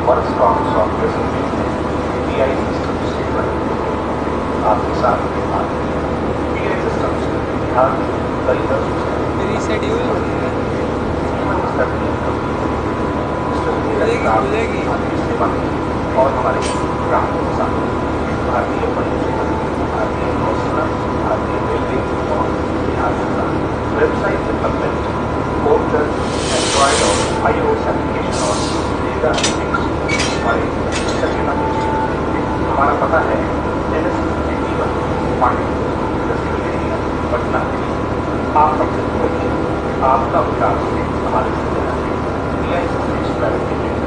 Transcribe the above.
और strong software support में pi systems आपके साथ पीआई सिस्टम्स बिहार में कई दर्शकों रिशेड्यूल हो रही है। खुलेगी आपकी सेवा में और हमारे ग्राहकों के साथ भारतीय परियोजना, भारतीय नौसेना, भारतीय रेलवे और बिहार सरकार वेबसाइट डेवलपमेंट, पोर्टल, एंड्रॉयड और iOS एप्लीकेशन और डेटा एनालिटिक्स हमारे सचेतना के क्षेत्र में। हमारा पता है NS81 industrial area Patna Delhi. आप सबसे पहले आपका विकास हमारे सचेतना है। Pi private limited